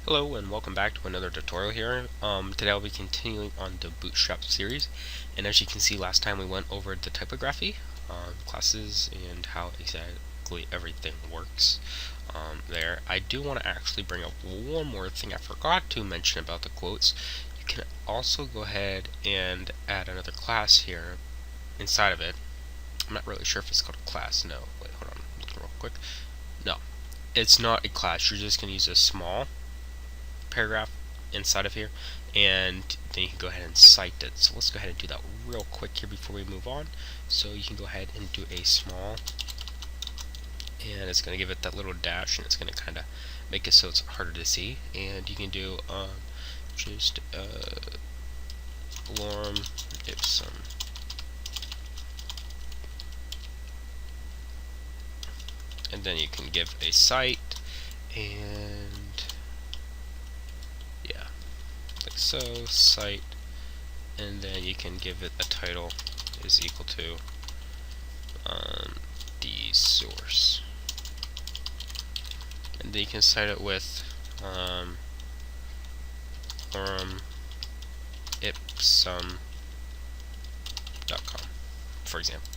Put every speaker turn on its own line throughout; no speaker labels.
Hello and welcome back to another tutorial here. Today I'll be continuing on the Bootstrap series, and as you can see, last time we went over the typography, classes, and how exactly everything works there. I do want to actually bring up one more thing I forgot to mention about the quotes. You can also go ahead and add another class here inside of it. I'm not really sure if it's called a class. No, wait, hold on, I'm looking real quick. No, it's not a class. You're just going to use a small paragraph inside of here, and then you can go ahead and cite it. So let's go ahead and do that real quick here before we move on. So you can go ahead and do a small, and it's going to give it that little dash, and it's going to kind of make it so it's harder to see. And you can do just lorem ipsum, and then you can give a cite, and yeah, like so, cite, and then you can give it a title is equal to the source, and then you can cite it with lorem ipsum.com, for example.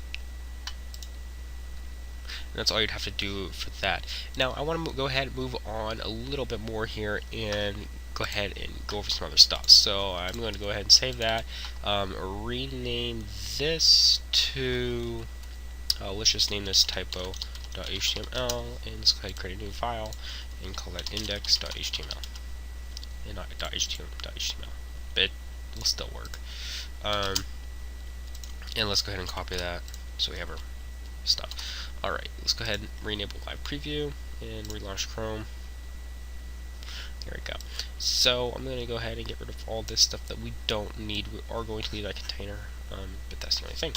And that's all you'd have to do for that. Now I want to go ahead and move on a little bit more here and go ahead and go over some other stuff. So I'm going to go ahead and save that, rename this to let's just name this typo.html, and let's go ahead and create a new file and call that index.html and not .html, but it will still work. And let's go ahead and copy that so we have our stuff. Alright, let's go ahead and re-enable live preview and relaunch Chrome. There we go. So I'm going to go ahead and get rid of all this stuff that we don't need. We are going to leave that container, but that's the only thing.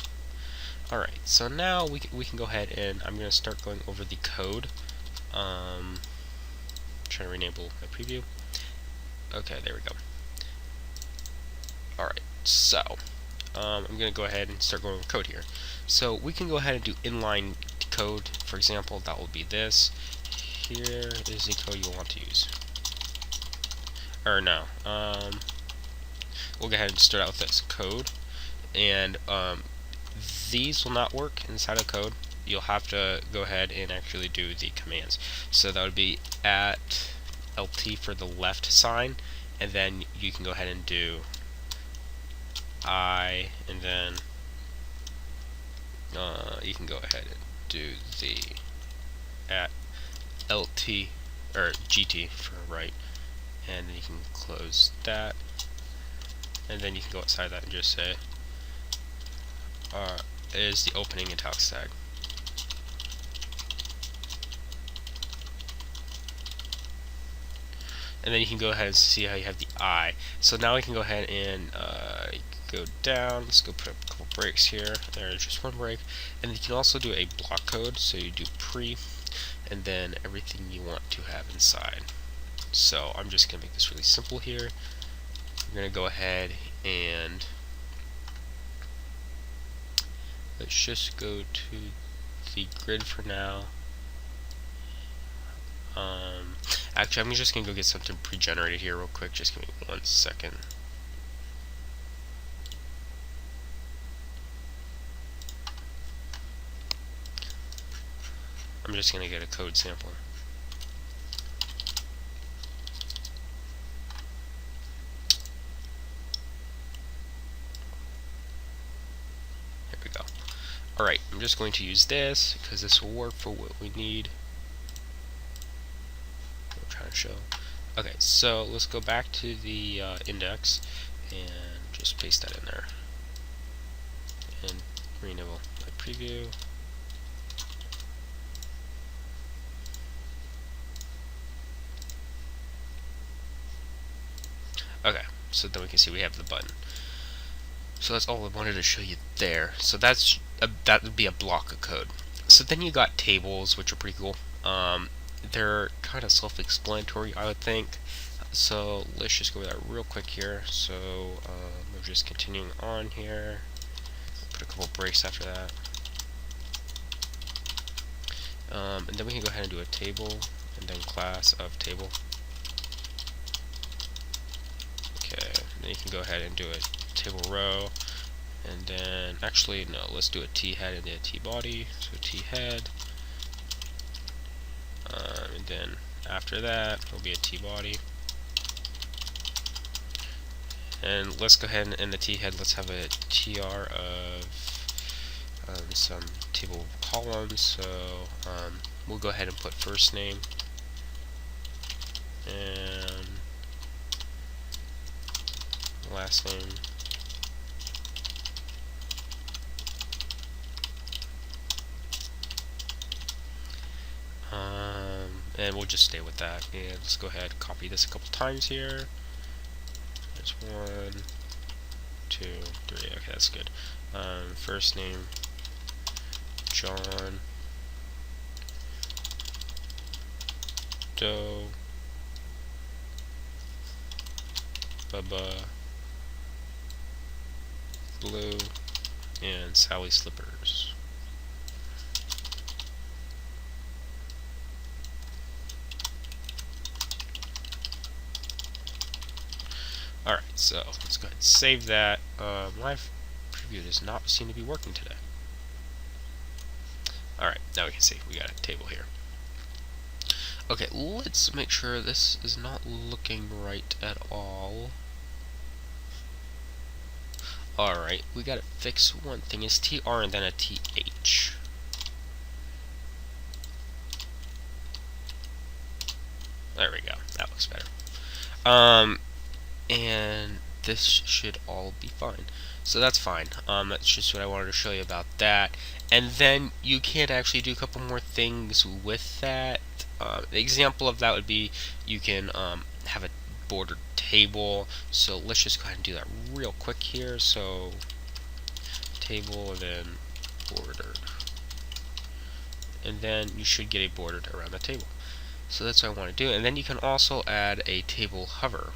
Alright, so now we can go ahead and I'm going to start going over the code. Trying to re-enable my preview. Okay, there we go. Alright, so I'm going to go ahead and start going over code here. So we can go ahead and do inline code. For example, that will be this. Here is the code you'll want to use. Or no, we'll go ahead and start out with this code, and these will not work inside of code. You'll have to go ahead and actually do the commands. So that would be at LT for the left sign, and then you can go ahead and do I, and then you can go ahead and do the at LT or GT for right, and then you can close that, and then you can go outside that and just say is the opening italics tag. And then you can go ahead and see how you have the I. So now we can go ahead and go down. Let's go put up a couple breaks here. There's just one break, and you can also do a block code. So you do pre, and then everything you want to have inside. So I'm just gonna make this really simple here. We're gonna go ahead and let's just go to the grid for now. Actually, I'm just gonna go get something pre-generated here real quick. Just give me 1 second. I'm just gonna get a code sample. Here we go. Alright, I'm just going to use this because this will work for what we need. Show. Okay, so let's go back to the index and just paste that in there and re-enable my preview. Okay, so then we can see we have the button. So that's all I wanted to show you there. So that would be a block of code. So then you got tables, which are pretty cool. They're kind of self-explanatory, I would think. So let's just go over that real quick here. So we're just continuing on here. Put a couple breaks after that. And then we can go ahead and do a table, and then class of table. then you can go ahead and do a table row, and then actually no, let's do a T head and a T body. So T head, and then after that will be a T body. And let's go ahead and in the T head, let's have a TR of some table columns. So we'll go ahead and put first name and last name. And we'll just stay with that. And let's go ahead and copy this a couple times here. There's 1, 2, 3. Okay, that's good. First name John Doe Bubba Blue and Sally Slippers. Alright, so let's go ahead and save that. My preview does not seem to be working today. Alright, now we can see we got a table here. Okay, let's make sure this is not looking right at all. Alright, we gotta fix one thing. It's TR and then a TH. There we go. That looks better. And this should all be fine. So that's fine. That's just what I wanted to show you about that. And then you can actually do a couple more things with that. The example of that would be you can have a bordered table. So let's just go ahead and do that real quick here. So table and then bordered. And then you should get a bordered around the table. So that's what I want to do. And then you can also add a table hover.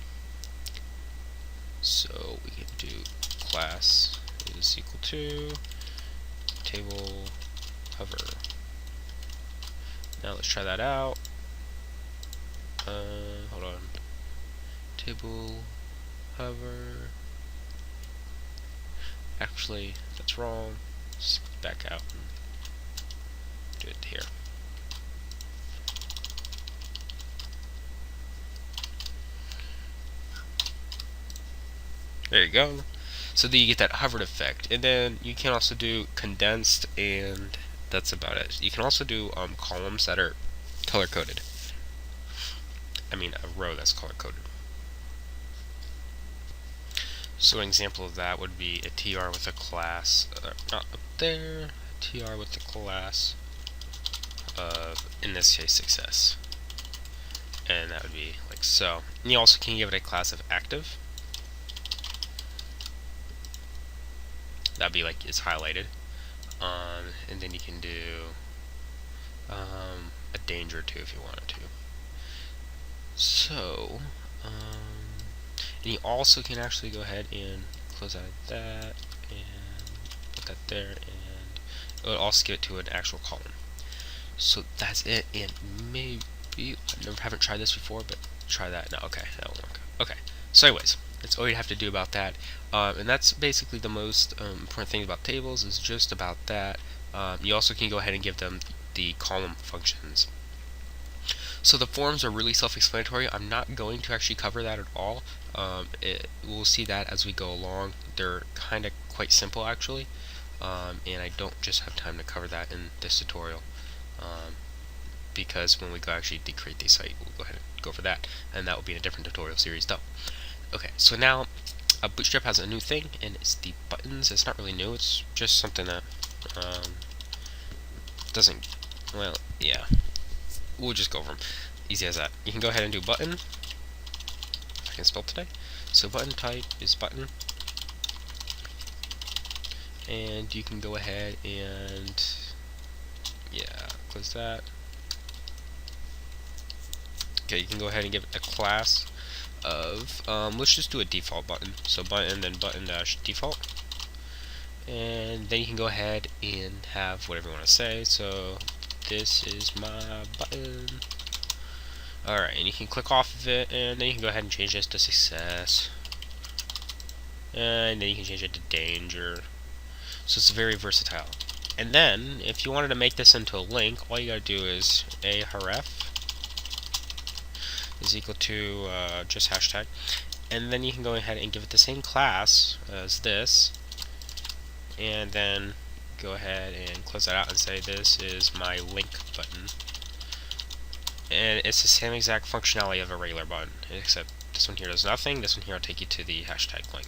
So we can do class is equal to table hover. Now let's try that out. Hold on. Table hover. Actually, that's wrong. Let's back out and do it here. There you go. So then you get that hovered effect, and then you can also do condensed, and that's about it. You can also do columns that are color coded. I mean, a row that's color coded. So an example of that would be a TR with a class, not up there, a TR with the class of, in this case, success. And that would be like so. And you also can give it a class of active. That'd be like it's highlighted. And then you can do a danger too if you wanted to. So, and you also can actually go ahead and close out that and put that there, and it will also give it to an actual column. So that's it, and maybe I haven't tried this before, but try that. No, okay, that won't work. Okay, so anyways, that's all you have to do about that, and that's basically the most important thing about tables is just about that. You also can go ahead and give them the column functions. So the forms are really self-explanatory. I'm not going to actually cover that at all. We'll see that as we go along. They're kind of quite simple actually, and I don't just have time to cover that in this tutorial, because when we go actually decreate the site, we'll go ahead and go for that, and that will be in a different tutorial series though. Okay, so now Bootstrap has a new thing, and it's the buttons. It's not really new, it's just something that doesn't, well, yeah. We'll just go over them. Easy as that. You can go ahead and do button. I can spell today. So button type is button. And you can go ahead and, yeah, close that. Okay, you can go ahead and give it a class of, let's just do a default button. So button, then button dash default. And then you can go ahead and have whatever you want to say. So this is my button. Alright, and you can click off of it, and then you can go ahead and change this to success. and then you can change it to danger. So it's very versatile. And then, if you wanted to make this into a link, all you gotta do is a href is equal to just hashtag, and then you can go ahead and give it the same class as this, and then go ahead and close that out and say this is my link button. And it's the same exact functionality of a regular button, except this one here does nothing, this one here will take you to the hashtag link.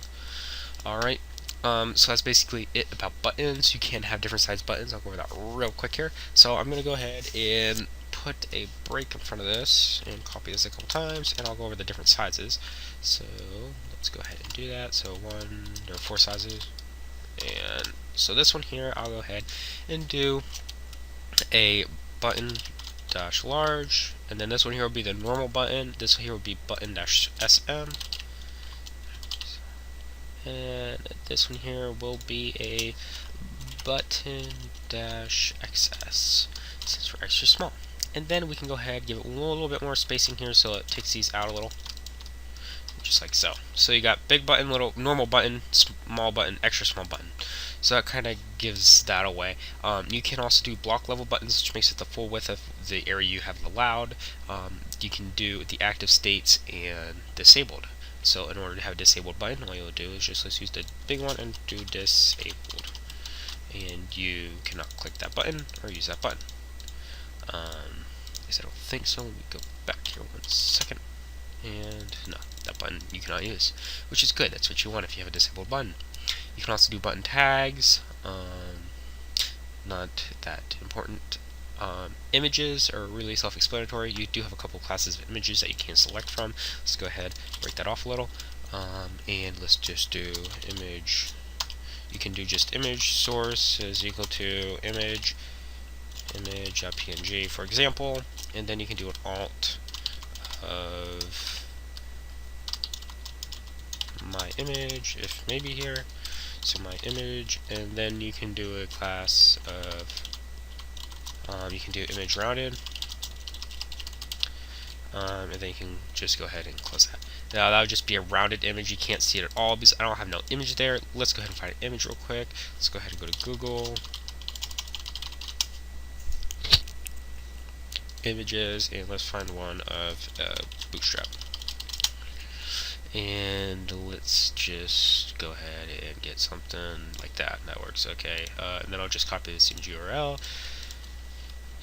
Alright, so that's basically it about buttons. You can have different size buttons. I'll go over that real quick here. So I'm going to go ahead and put a break in front of this and copy this a couple times, and I'll go over the different sizes. So let's go ahead and do that. So there are 4 sizes, and so this one here I'll go ahead and do a button dash large, and then this one here will be the normal button. This one here will be button dash SM, and this one here will be a button dash XS, since we're extra small. And then we can go ahead and give it a little bit more spacing here so it takes these out a little, just like so. So you got big button, little normal button, small button, extra small button. So that kind of gives that away. You can also do block level buttons, which makes it the full width of the area you have allowed. You can do the active states and disabled. So in order to have a disabled button, all you'll do is just let's use the big one and do disabled. And you cannot click that button or use that button. I don't think so. Let me go back here 1 second. And no, that button you cannot use, which is good. That's what you want if you have a disabled button. You can also do button tags. Not that important. Images are really self-explanatory. You do have a couple classes of images that you can select from. Let's go ahead, break that off a little, and let's just do image. You can do just image source is equal to image.png, for example, and then you can do an alt of my image, if maybe here. So my image, and then you can do a class of you can do image rounded, and then you can just go ahead and close that. Now that would just be a rounded image. You can't see it at all because I don't have no image there. Let's go ahead and find an image real quick. Let's go ahead and go to Google Images, and let's find one of Bootstrap. And let's just go ahead and get something like that. That works, okay. And then I'll just copy this image URL,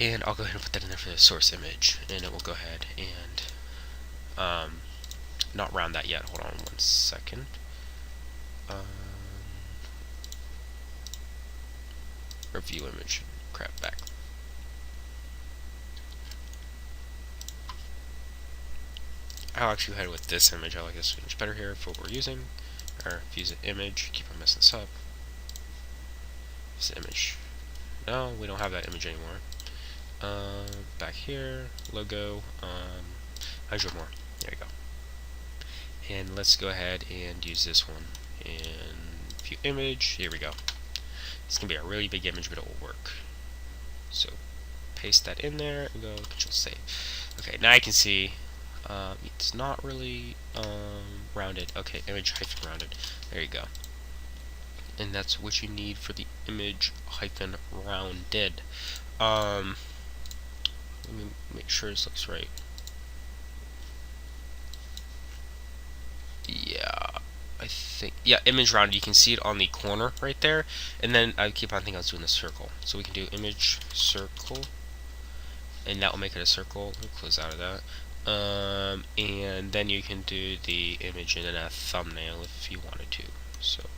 and I'll go ahead and put that in there for the source image, and it will go ahead and not round that yet. Hold on 1 second. Review image. Crap, back. I'll actually go ahead with this image. I like this image better here for what we're using. Or if you use an image, keep on messing this up. This image. No, we don't have that image anymore. Back here, logo, measure more. There you go. And let's go ahead and use this one. And view image, here we go. It's going to be a really big image, but it will work. So paste that in there and go Control Save. Okay, now I can see it's not really rounded. Okay, image hyphen rounded. There you go. And that's what you need for the image hyphen rounded. Let me make sure this looks right. Yeah, I think, yeah, image rounded. You can see it on the corner right there. And then I keep on thinking I was doing the circle. So we can do image circle, and that will make it a circle. Let me close out of that. And then you can do the image in a thumbnail if you wanted to. So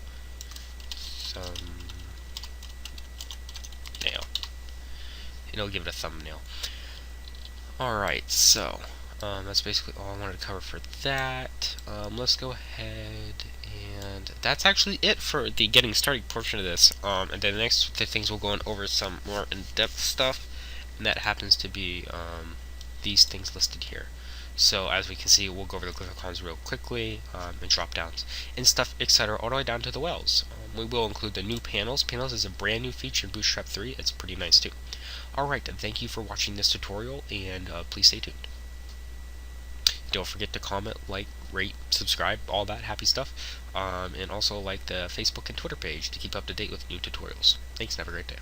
thumbnail, and it'll give it a thumbnail. Alright, so that's basically all I wanted to cover for that. Let's go ahead, and that's actually it for the getting started portion of this. And then the next things we'll go on over some more in-depth stuff, and that happens to be these things listed here. So as we can see, we'll go over the glyphicons real quickly, and drop downs and stuff, etc., all the way down to the wells. We will include the new panels. Panels is a brand new feature in Bootstrap 3. It's pretty nice too. Alright, thank you for watching this tutorial, and please stay tuned. don't forget to comment, like, rate, subscribe, all that happy stuff, and also like the Facebook and Twitter page to keep up to date with new tutorials. Thanks and have a great day.